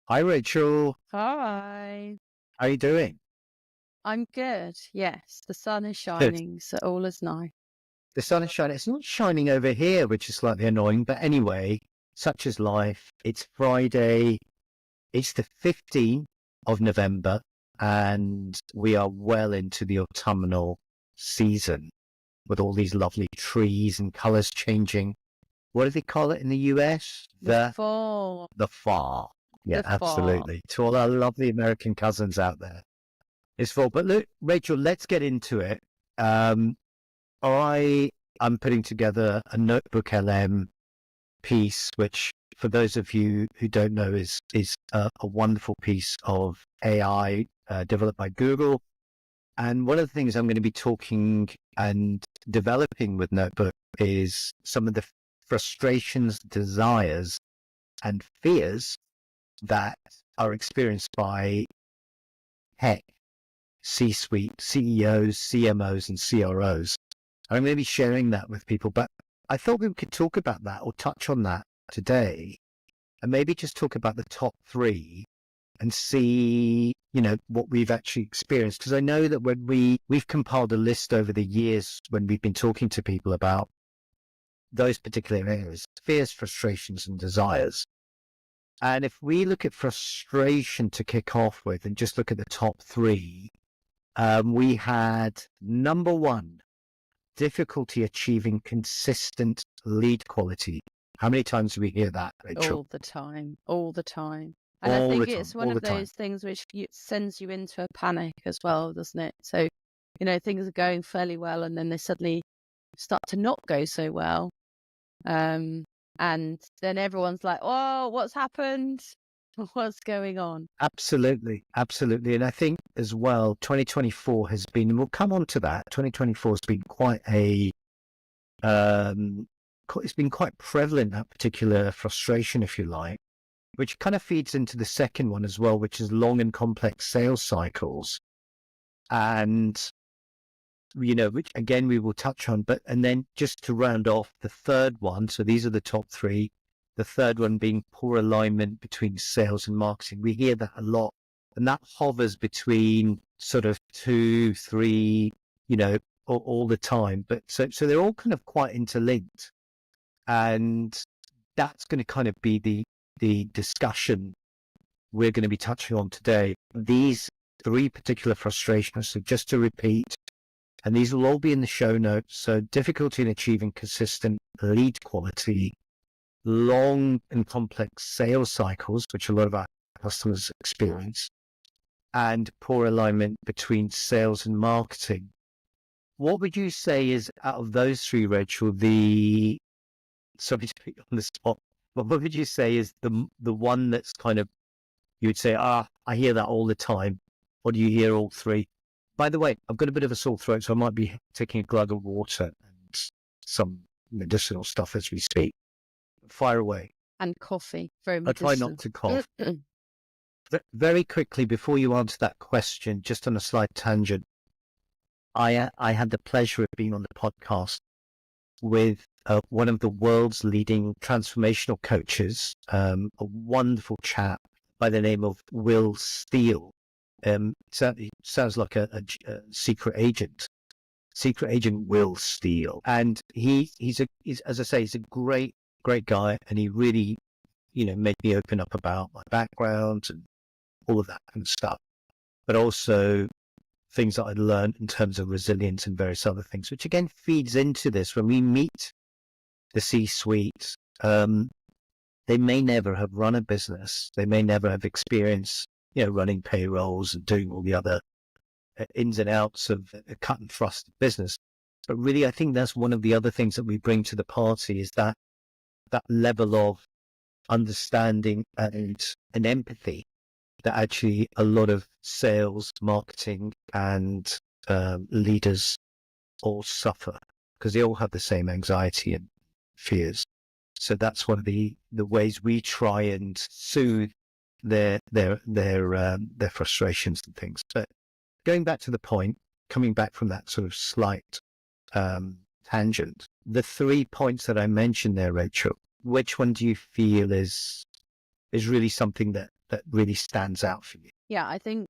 Hi, Rachel. Hi. How are you doing? I'm good. Yes, the sun is Good. shining, so all is nice. The sun is shining. It's not shining over here, which is slightly annoying. But anyway, such is life. It's Friday. It's the 15th of November, and we are well into the autumnal season with all these lovely trees and colors changing. What do they call it in the US? The fall, The fall. Yeah, the fall. absolutely. To all our lovely American cousins out there. It's fall. But look, Rachel, let's get into it. Um, I'm putting together a notebook LM piece, which for those of you who don't know is a wonderful piece of AI developed by Google. And one of the things I'm going to be talking and developing with Notebook is some of the frustrations, desires, and fears that are experienced by tech C-suite, CEOs, CMOs, and CROs. I'm going to be sharing that with people, but I thought we could talk about that or touch on that today and maybe just talk about the top three and see, what we've actually experienced. Because I know that when we've compiled a list over the years when we've been talking to people about those particular areas, fears, frustrations, and desires. And if we look at frustration to kick off with and just look at the top three, we had number one, difficulty achieving consistent lead quality. How many times do we hear that, Rachel? All the time, all the time. And I All the think time, it's one all the of time. those things which sends you into a panic as well, doesn't it? So, things are going fairly well and then they suddenly start to not go so well. And then everyone's like, oh, what's happened? What's going on? Absolutely, absolutely. And I think as well, 2024 has been, and we'll come on to that, 2024 has been it's been quite prevalent, that particular frustration, if you like, which kind of feeds into the second one as well, which is long and complex sales cycles. And, which again, we will touch on, and then just to round off the third one. So these are the top three. The third one being poor alignment between sales and marketing. We hear that a lot, and that hovers between sort of 2, 3, all the time. But so they're all kind of quite interlinked. And that's going to kind of be the discussion we're going to be touching on today. These three particular frustrations. So just to repeat, and these will all be in the show notes. So difficulty in achieving consistent lead quality, long and complex sales cycles, which a lot of our customers experience, and poor alignment between sales and marketing. What would you say is, out of those three, Rachel, sorry to put you on the spot, but what would you say is the one that's kind of, you would say, I hear that all the time, or do you hear all three? By the way, I've got a bit of a sore throat, so I might be taking a glug of water and some medicinal stuff as we speak. Fire away. And coffee, very I'll try medicinal. not to cough. Very quickly, before you answer that question, just on a slight tangent, I had the pleasure of being on the podcast with one of the world's leading transformational coaches, a wonderful chap by the name of Will Steele. Certainly sounds like a secret agent Will Steele. And he's as I say, he's a great guy, and he really, made me open up about my background and all of that kind of stuff, but also things that I'd learned in terms of resilience and various other things, which again feeds into this. When we meet the C-suite, they may never have run a business. They may never have experience, running payrolls and doing all the other ins and outs of a cut and thrust business. But really, I think that's one of the other things that we bring to the party is that level of understanding and empathy that actually a lot of sales, marketing, and leaders all suffer, because they all have the same anxiety and fears. So that's one of the ways we try and soothe their frustrations and things. But going back to the point, coming back from that sort of slight tangent, the 3 points that I mentioned there, Rachel, which one do you feel is really something that that really stands out for you? Yeah, I think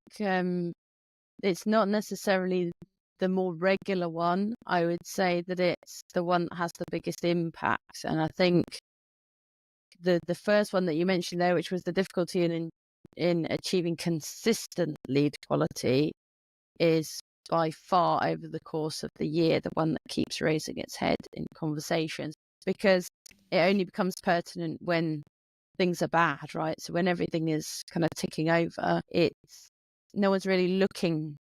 it's not necessarily the more regular one. I would say that it's the one that has the biggest impact. And I think the first one that you mentioned there, which was the difficulty in achieving consistent lead quality, is by far over the course of the year the one that keeps raising its head in conversations, because it only becomes pertinent when things are bad, right? So when everything is kind of ticking over, it's no one's really looking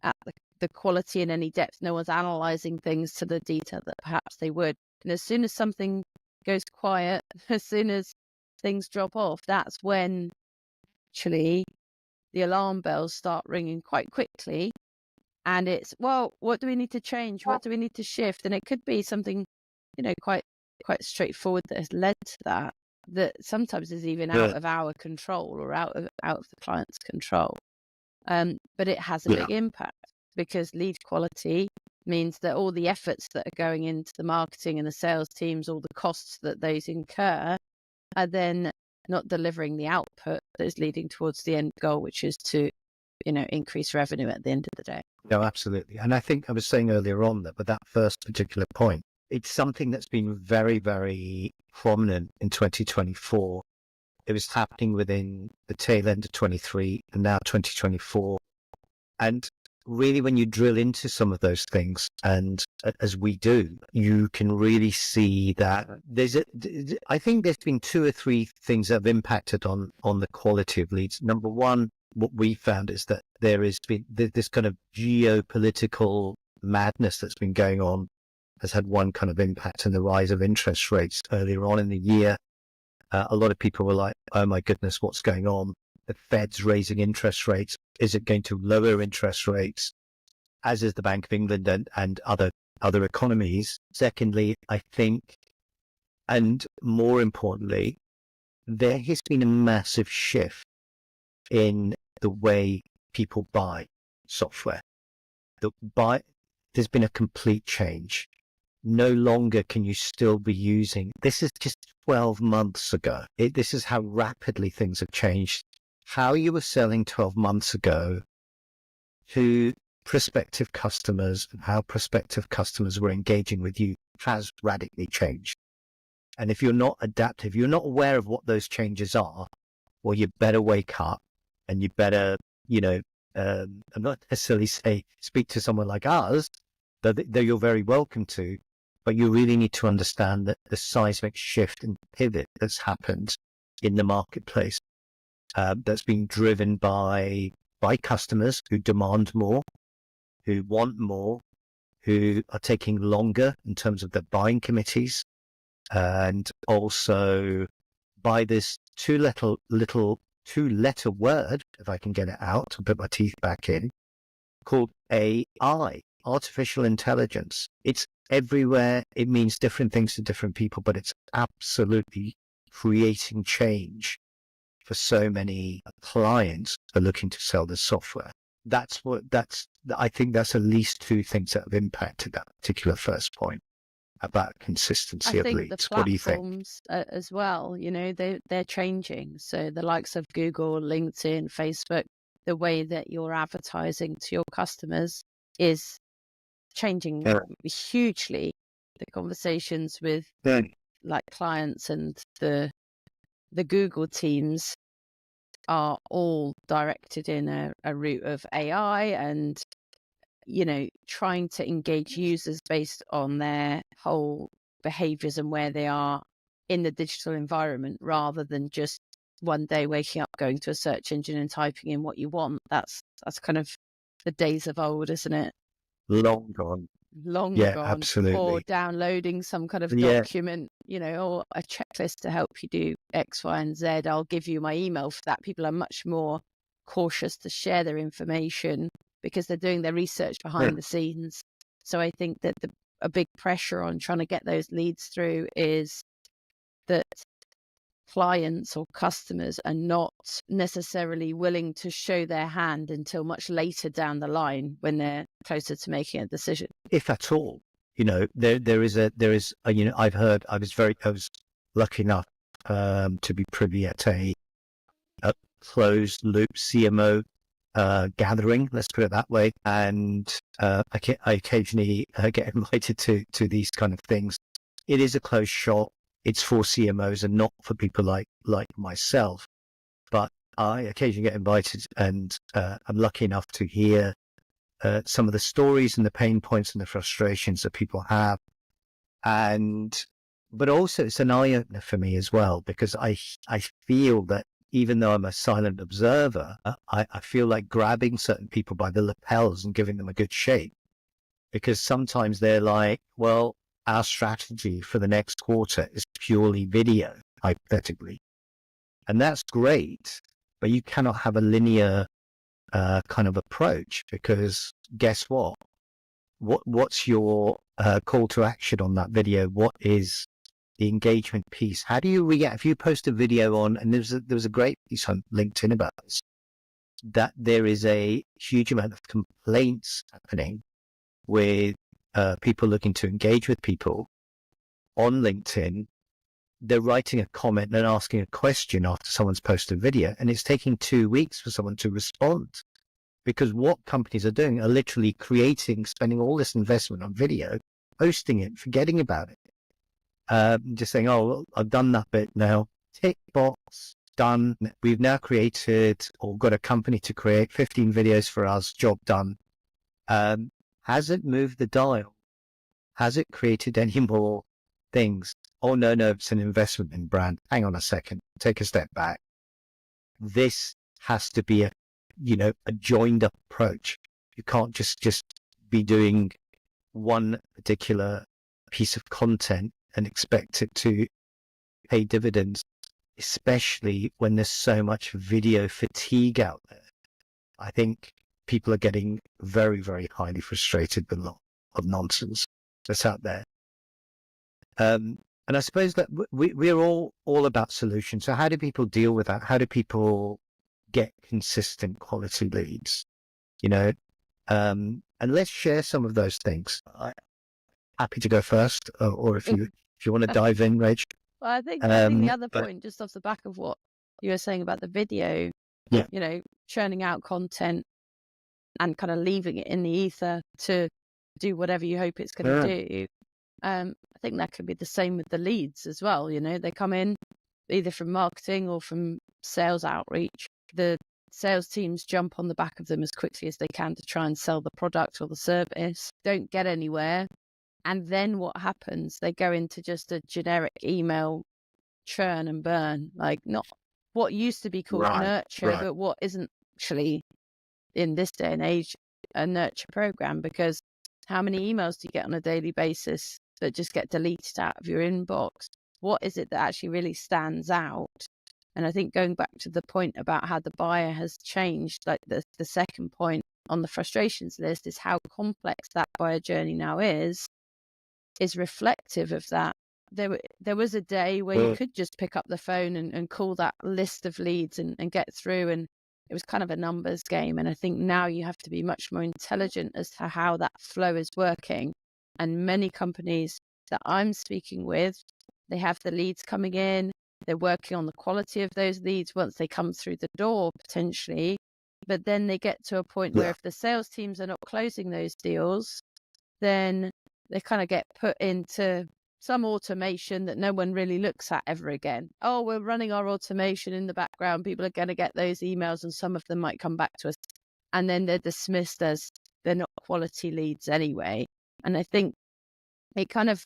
at the quality in any depth. No one's analyzing things to the detail that perhaps they would. And as soon as something goes quiet, as soon as things drop off, that's when actually the alarm bells start ringing quite quickly. And it's, well, what do we need to change? What do we need to shift? And it could be something, quite straightforward that has led to that sometimes is even out of our control or out of the client's control. But it has a big impact, because lead quality means that all the efforts that are going into the marketing and the sales teams, all the costs that those incur, are then not delivering the output that is leading towards the end goal, which is to, increase revenue at the end of the day. No, absolutely. And I think I was saying earlier on that first particular point, it's something that's been very, very prominent in 2024. It was happening within the tail end of 23 and now 2024. And really, when you drill into some of those things, and as we do, you can really see that I think there's been 2 or 3 things that have impacted on the quality of leads. Number one, what we found is that there has been this kind of geopolitical madness that's been going on has had one kind of impact in the rise of interest rates earlier on in the year. A lot of people were like, oh my goodness, what's going on? The Fed's raising interest rates. Is it going to lower interest rates, as is the Bank of England and other economies? Secondly, I think, and more importantly, there has been a massive shift in the way people buy software. There's been a complete change. No longer can you still be using, this is just 12 months ago. This is how rapidly things have changed. How you were selling 12 months ago to prospective customers and how prospective customers were engaging with you has radically changed. And if you're not adaptive, you're not aware of what those changes are, well, you better wake up and you better, I'm not necessarily say speak to someone like us, though you're very welcome to, but you really need to understand that the seismic shift and pivot that's happened in the marketplace, that's been driven by customers who demand more, who want more, who are taking longer in terms of their buying committees, and also by this two-letter word, if I can get it out and put my teeth back in, called AI, artificial intelligence. It's everywhere. It means different things to different people, but it's absolutely creating change for so many clients who are looking to sell this software. I think that's at least 2 things that have impacted that particular first point about consistency of leads. What do you think? I think the platforms as well, they're changing. So the likes of Google, LinkedIn, Facebook, the way that you're advertising to your customers is changing hugely. The conversations with like clients and the Google teams are all directed in a route of AI and, trying to engage users based on their whole behaviors and where they are in the digital environment, rather than just one day waking up, going to a search engine and typing in what you want. That's kind of the days of old, isn't it? Long gone. Long Yeah, gone. absolutely. Or downloading some kind of document, or a checklist to help you do X, Y, and Z. I'll give you my email for that. People are much more cautious to share their information because they're doing their research behind the scenes. So I think that a big pressure on trying to get those leads through is that clients or customers are not necessarily willing to show their hand until much later down the line when they're closer to making a decision, if at all. There is I've heard, I was lucky enough to be privy at a closed loop CMO gathering, let's put it that way. And I occasionally get invited to these kind of things. It is a closed shop. It's for CMOs and not for people like myself. But I occasionally get invited, and I'm lucky enough to hear some of the stories and the pain points and the frustrations that people have. But also it's an eye opener for me as well, because I feel that even though I'm a silent observer, I feel like grabbing certain people by the lapels and giving them a good shake, because sometimes they're like, well, our strategy for the next quarter is purely video, hypothetically. And that's great, but you cannot have a linear kind of approach, because guess what? What's your call to action on that video? What is the engagement piece? How do you react if you post a video on? And there was a great piece on LinkedIn about this, that there is a huge amount of complaints happening with people looking to engage with people on LinkedIn. They're writing a comment and asking a question after someone's posted a video, and it's taking 2 weeks for someone to respond. Because what companies are doing are literally spending all this investment on video, posting it, forgetting about it. Just saying, oh, well, I've done that bit now. Tick box, done. We've now created or got a company to create 15 videos for us, job done. Has it moved the dial? Has it created any more things? Oh, no, it's an investment in brand. Hang on a second. Take a step back. This has to be a joined up approach. You can't just be doing one particular piece of content and expect it to pay dividends, especially when there's so much video fatigue out there. I think people are getting very, very highly frustrated with a lot of nonsense that's out there. And I suppose that we're all about solutions. So how do people deal with that? How do people get consistent quality leads? And let's share some of those things. I'm happy to go first, or if you want to dive in, Rach. Well, I think the other point, just off the back of what you were saying about the video, churning out content and kind of leaving it in the ether to do whatever you hope it's going to do. I think that could be the same with the leads as well. They come in either from marketing or from sales outreach. The sales teams jump on the back of them as quickly as they can to try and sell the product or the service, don't get anywhere. And then what happens? They go into just a generic email churn and burn, like not what used to be called nurture, but what isn't actually in this day and age a nurture program, because how many emails do you get on a daily basis that just get deleted out of your inbox? What is it that actually really stands out? And I think going back to the point about how the buyer has changed, like the second point on the frustrations list is how complex that buyer journey now is reflective of that. There was a day where you could just pick up the phone and call that list of leads and get through, and it was kind of a numbers game. And I think now you have to be much more intelligent as to how that flow is working. And many companies that I'm speaking with, they have the leads coming in, they're working on the quality of those leads once they come through the door, potentially. But then they get to a point where if the sales teams are not closing those deals, then they kind of get put into some automation that no one really looks at ever again. Oh, we're running our automation in the background. People are going to get those emails, and some of them might come back to us. And then they're dismissed as they're not quality leads anyway. And I think it kind of,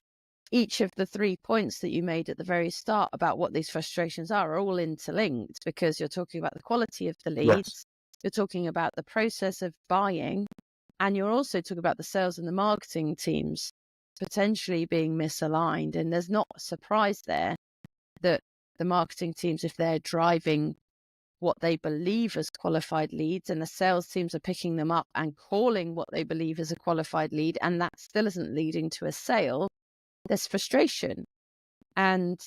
each of the 3 points that you made at the very start about what these frustrations are all interlinked, because you're talking about the quality of the leads, you're talking about the process of buying, and you're also talking about the sales and the marketing teams potentially being misaligned. And there's not a surprise there that the marketing teams, if they're driving what they believe as qualified leads, and the sales teams are picking them up and calling what they believe is a qualified lead, and that still isn't leading to a sale, there's frustration. And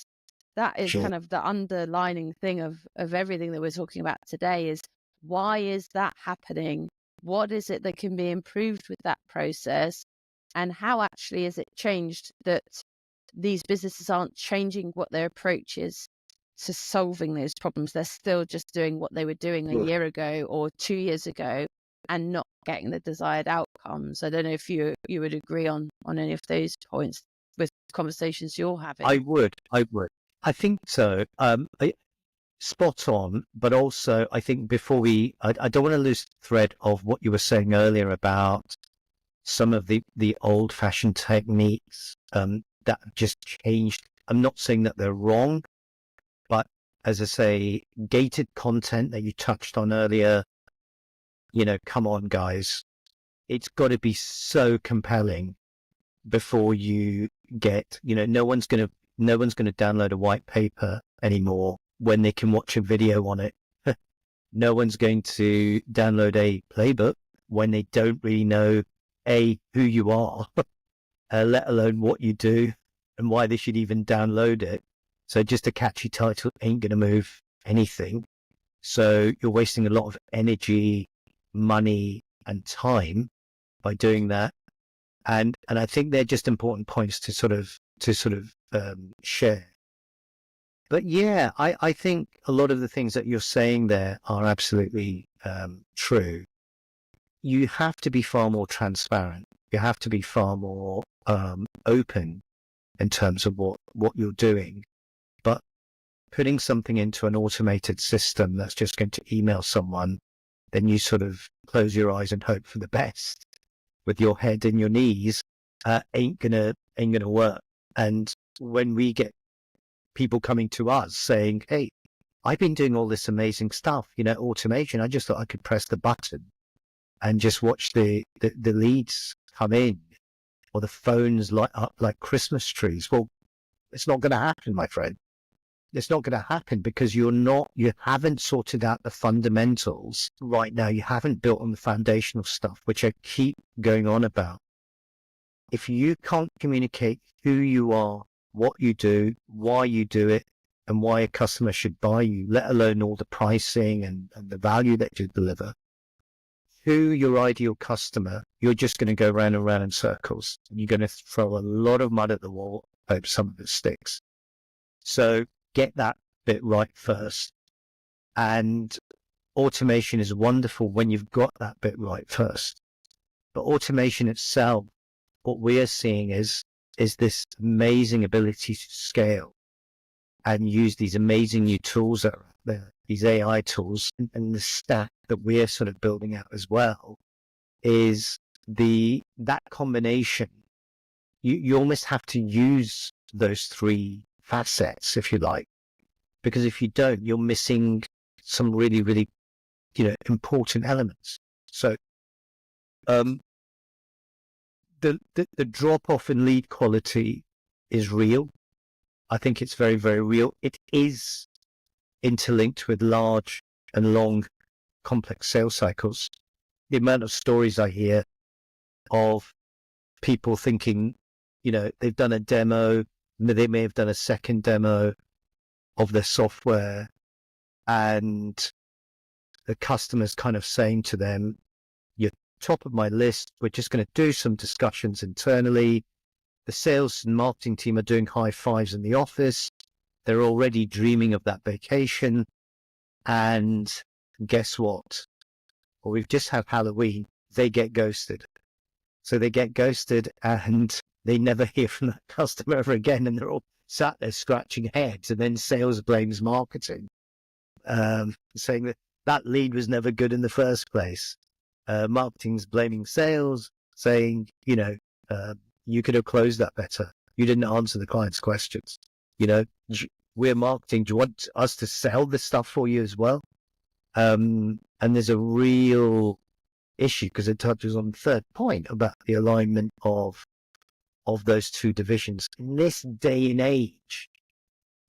that is kind of the underlining thing of everything that we're talking about today, is why is that happening? What is it that can be improved with that process? And how actually is it changed that these businesses aren't changing what their approach is to solving those problems. They're still just doing what they were doing a year ago or 2 years ago and not getting the desired outcomes. I don't know if you would agree on any of those points with conversations you're having. I would. I think so. Spot on, but also I think before I don't want to lose the thread of what you were saying earlier about some of the old-fashioned techniques that just changed. I'm not saying that they're wrong, but as I say, gated content that you touched on earlier, come on, guys. It's got to be so compelling before you get, no one's going to download a white paper anymore when they can watch a video on it. No one's going to download a playbook when they don't really know who you are, let alone what you do and why they should even download it. So just a catchy title ain't going to move anything. So you're wasting a lot of energy, money, and time by doing that. And I think they're just important points to sort of share. But yeah, I think a lot of the things that you're saying there are absolutely true. You have to be far more transparent. You have to be far more open in terms of what you're doing. But putting something into an automated system that's just going to email someone, then you sort of close your eyes and hope for the best with your head in your knees, ain't gonna work. And when we get people coming to us saying, "Hey, I've been doing all this amazing stuff, automation. I just thought I could press the button and just watch the leads come in, or the phones light up like Christmas trees." Well, it's not going to happen, my friend. It's not going to happen because you haven't sorted out the fundamentals right now. You haven't built on the foundational stuff, which I keep going on about. If you can't communicate who you are, what you do, why you do it, and why a customer should buy you, let alone all the pricing and the value that you deliver, who your ideal customer, you're just going to go round and round in circles. You're going to throw a lot of mud at the wall, hope some of it sticks. So get that bit right first. And automation is wonderful when you've got that bit right first. But automation itself, what we are seeing is this amazing ability to scale and use these amazing new tools that are out there, these AI tools, and the stack that we're sort of building out as well is that combination. You almost have to use those three facets, if you like, because if you don't, you're missing some really, really, important elements. So, the drop off in lead quality is real. I think it's very, very real. It is interlinked with large and long, complex sales cycles. The amount of stories I hear of people thinking, they've done a demo, they may have done a second demo of their software, and the customer's kind of saying to them, "You're top of my list. We're just going to do some discussions internally." The sales and marketing team are doing high fives in the office. They're already dreaming of that vacation. And guess what? Well, we've just had Halloween. They get ghosted. So they get ghosted and they never hear from that customer ever again. And they're all sat there scratching heads. And then sales blames marketing, saying that lead was never good in the first place. Marketing's blaming sales, saying, you could have closed that better. You didn't answer the client's questions. We're marketing. Do you want us to sell this stuff for you as well? And there's a real issue because it touches on the third point about the alignment of those two divisions. In this day and age,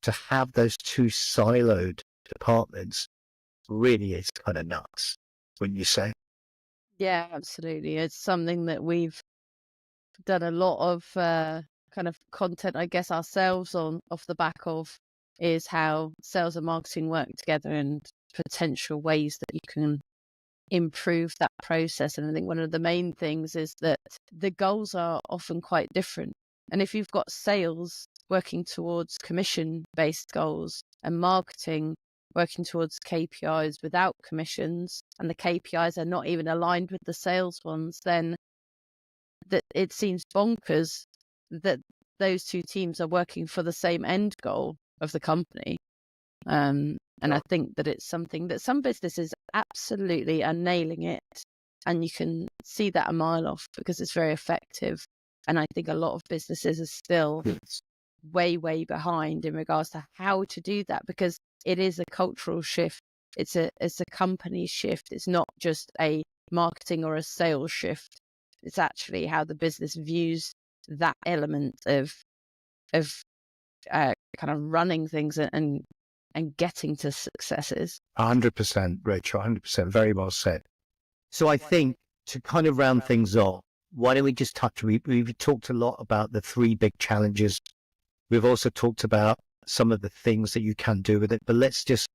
to have those two siloed departments really is kind of nuts, wouldn't you say? Yeah, absolutely. It's something that we've done a lot of kind of content, I guess, ourselves on off the back of, is how sales and marketing work together and potential ways that you can improve that process. And I think one of the main things is that the goals are often quite different. And if you've got sales working towards commission-based goals, and marketing working towards KPIs without commissions, and the KPIs are not even aligned with the sales ones, then that it seems bonkers that those two teams are working for the same end goal of the company. And I think that it's something that some businesses absolutely are nailing it, and you can see that a mile off because it's very effective. And I think a lot of businesses are still way behind in regards to how to do that, because it is a cultural shift. It's a company shift. It's not just a marketing or a sales shift. It's actually how the business views that element of kind of running things and getting to successes. 100%, Rachel, 100%. Very well said. So I think to kind of round things off, why don't we just touch, we've talked a lot about the 3 big challenges. We've also talked about some of the things that you can do with it, but let's just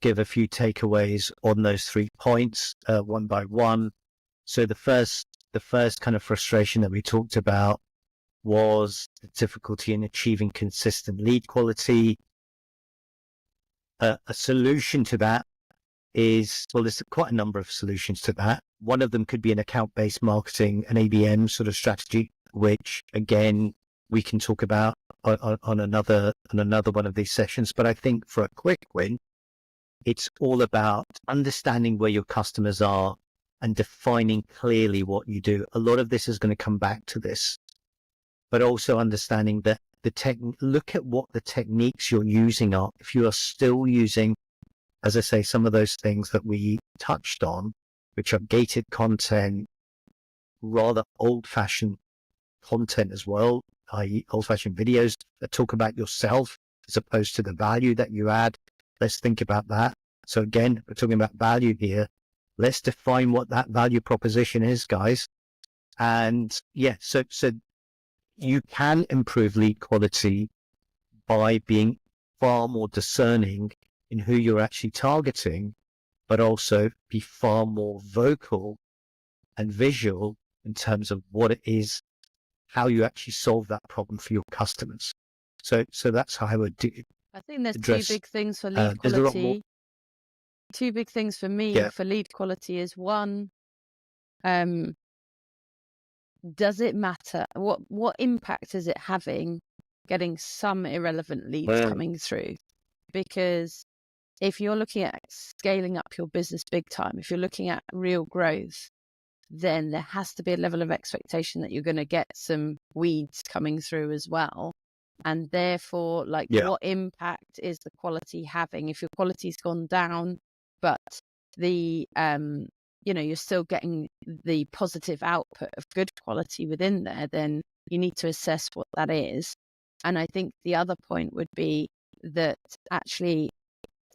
give a few takeaways on those 3 points, one by one. So the first kind of frustration that we talked about was the difficulty in achieving consistent lead quality. A solution to that is, well, there's quite a number of solutions to that. One of them could be an account-based marketing, an ABM sort of strategy, which again, we can talk about on another one of these sessions. But I think for a quick win, it's all about understanding where your customers are and defining clearly what you do. A lot of this is going to come back to this, but also understanding that look at what the techniques you're using are. If you are still using, as I say, some of those things that we touched on, which are gated content, rather old-fashioned content as well, i.e. old-fashioned videos that talk about yourself as opposed to the value that you add. Let's think about that. So again, we're talking about value here. Let's define what that value proposition is, guys. And yeah, so you can improve lead quality by being far more discerning in who you're actually targeting, but also be far more vocal and visual in terms of what it is, how you actually solve that problem for your customers. So that's how I would do. I think there's 2 big things for lead quality. 2 big things for me for lead quality is, one, does it matter? What impact is it having getting some irrelevant leads coming through? Because if you're looking at scaling up your business big time, if you're looking at real growth, then there has to be a level of expectation that you're going to get some weeds coming through as well. And therefore, what impact is the quality having? If your quality's gone down, but the you're still getting the positive output of good quality within there, then you need to assess what that is. And I think the other point would be that actually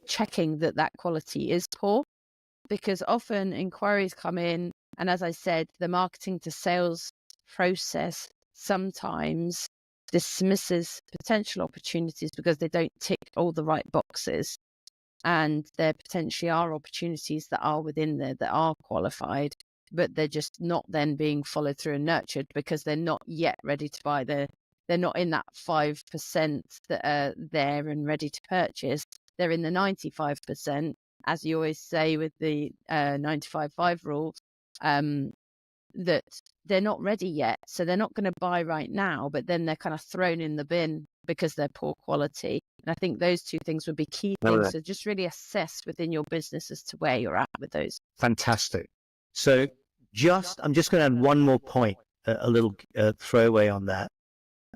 checking that quality is poor, because often inquiries come in, and as I said, the marketing to sales process sometimes dismisses potential opportunities because they don't tick all the right boxes. And there potentially are opportunities that are within there that are qualified, but they're just not then being followed through and nurtured because they're not yet ready to buy. They're not in that 5% that are there and ready to purchase. They're in the 95%, as you always say with the 95-5 rule, that they're not ready yet. So they're not going to buy right now, but then they're kind of thrown in the bin because they're poor quality. And I think those 2 things would be key things. So just really assess within your business as to where you're at with those. Fantastic. So I'm just going to add one more point, a little throwaway on that,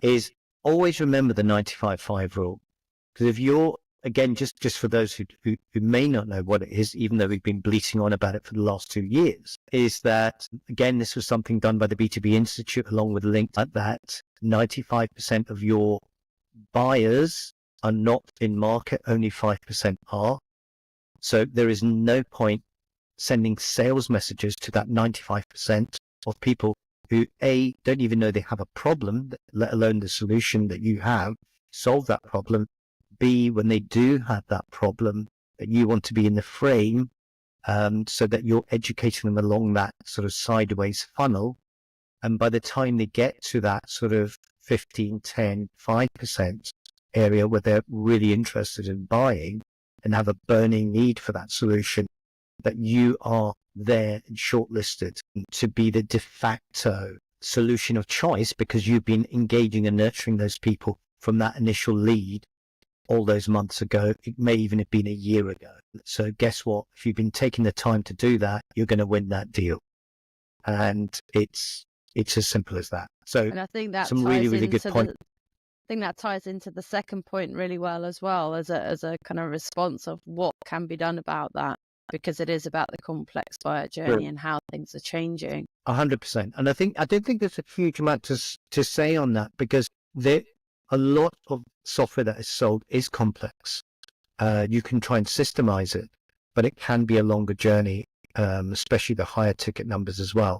is always remember the 95-5 rule. Because if you're, again, just for those who may not know what it is, even though we've been bleating on about it for the last 2 years, is that, again, this was something done by the B2B Institute along with Link, that 95% of your buyers are not in market, only 5% are. So there is no point sending sales messages to that 95% of people who A, don't even know they have a problem, let alone the solution that you have, solve that problem. B, when they do have that problem, that you want to be in the frame so that you're educating them along that sort of sideways funnel. And by the time they get to that sort of 15, 10, 5%, area where they're really interested in buying and have a burning need for that solution, that you are there and shortlisted to be the de facto solution of choice because you've been engaging and nurturing those people from that initial lead all those months ago. It may even have been a year ago. So guess what? If you've been taking the time to do that, you're going to win that deal. And it's as simple as that. So And I think that some really, really good point. I think that ties into the second point really well as well, as a kind of response of what can be done about that, because it is about the complex buyer journey and how things are changing. 100%. And I don't think there's a huge amount to say on that, because a lot of software that is sold is complex. You can try and systemize it, but it can be a longer journey, especially the higher ticket numbers as well.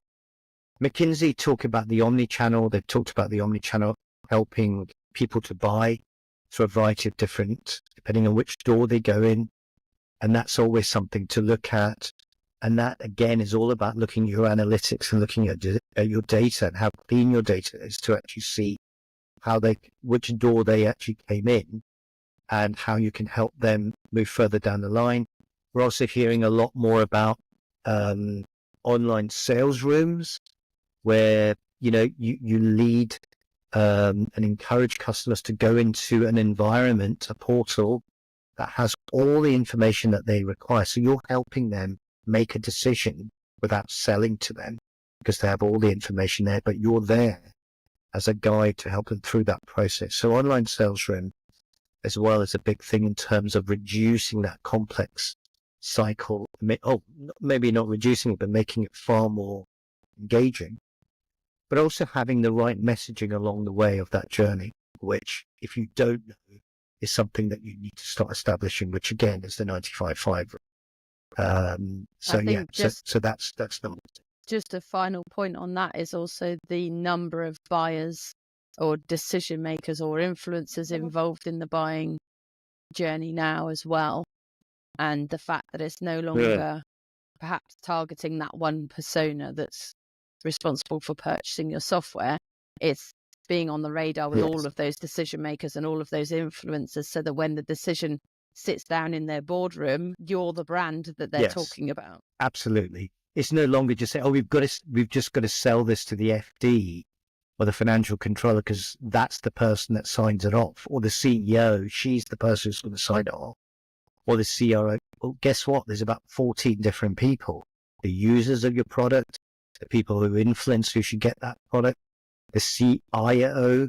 McKinsey talk about the omni-channel. They've talked about the omni-channel helping people to buy through a variety of different, depending on which door they go in. And that's always something to look at. And that, again, is all about looking at your analytics and looking at your data and how clean your data is to actually see which door they actually came in and how you can help them move further down the line. We're also hearing a lot more about online sales rooms where, you lead and encourage customers to go into an environment, a portal that has all the information that they require. So you're helping them make a decision without selling to them because they have all the information there, but you're there as a guide to help them through that process. So online sales room as well is a big thing in terms of reducing that complex cycle. Maybe not reducing it, but making it far more engaging, but also having the right messaging along the way of that journey, which, if you don't know, is something that you need to start establishing, which again is the 95/5. So that's number two. Just a final point on that is also the number of buyers or decision makers or influencers involved in the buying journey now as well. And the fact that it's no longer perhaps targeting that one persona that's responsible for purchasing your software. It's being on the radar with all of those decision makers and all of those influencers, so that when the decision sits down in their boardroom, you're the brand that they're talking about. Absolutely. It's no longer just saying, we've just got to sell this to the FD or the financial controller because that's the person that signs it off, or the CEO, she's the person who's going to sign it off, or the CRO. Well, guess what? There's about 14 different people. The users of your product, the people who influence who should get that product, the CIO,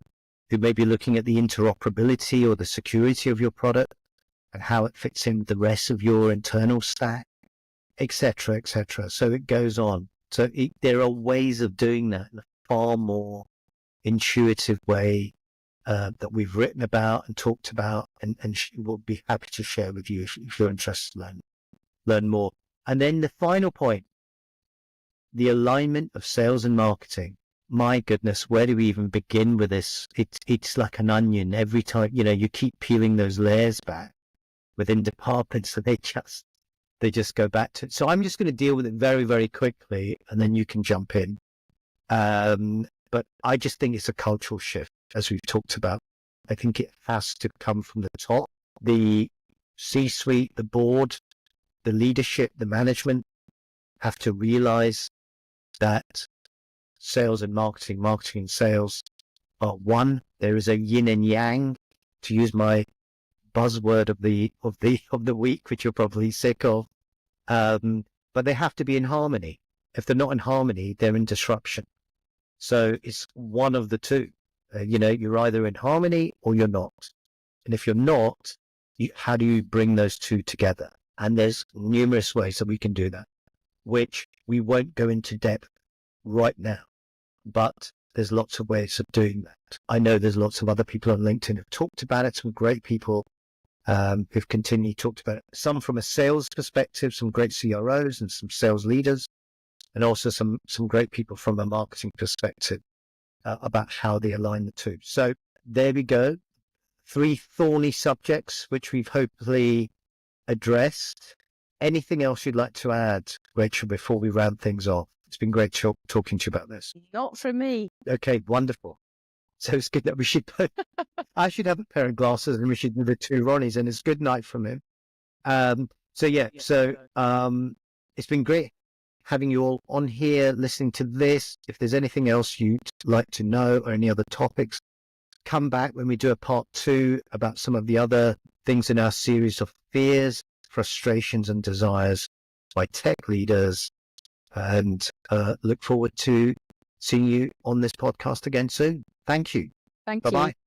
who may be looking at the interoperability or the security of your product and how it fits in with the rest of your internal stack, etc., etc. So it goes on. So there are ways of doing that in a far more intuitive way that we've written about and talked about, and we'll be happy to share with you if you're interested to learn more. And then the final point, the alignment of sales and marketing. My goodness, where do we even begin with this? It's like an onion. Every time, you keep peeling those layers back within departments, so they just go back to it. So I'm just going to deal with it very, very quickly, and then you can jump in. But I just think it's a cultural shift, as we've talked about. I think it has to come from the top. The C-suite, the board, the leadership, the management have to realize that sales and marketing and sales are one. There is a yin and yang, to use my buzzword of the week, which you're probably sick of. But they have to be in harmony. If they're not in harmony, they're in disruption. So it's one of the two. You're either in harmony or you're not. And if you're not, how do you bring those two together? And there's numerous ways that we can do that, which we won't go into depth right now. But there's lots of ways of doing that. I know there's lots of other people on LinkedIn who've talked about it, some great people who've continued talked about it. Some from a sales perspective, some great CROs and some sales leaders, and also some great people from a marketing perspective about how they align the two. So there we go. 3 thorny subjects, which we've hopefully addressed. Anything else you'd like to add, Rachel, before we round things off? It's been great talking to you about this. Not from me. Okay, wonderful. So it's good that we should put, I should have a pair of glasses and we should do the two Ronnies, and it's good night from him. It's been great having you all on here listening to this. If there's anything else you'd like to know or any other topics, come back when we do a part 2 about some of the other things in our series of fears, frustrations and desires by tech leaders, and look forward to seeing you on this podcast again soon. Thank you. Thank Bye-bye. you.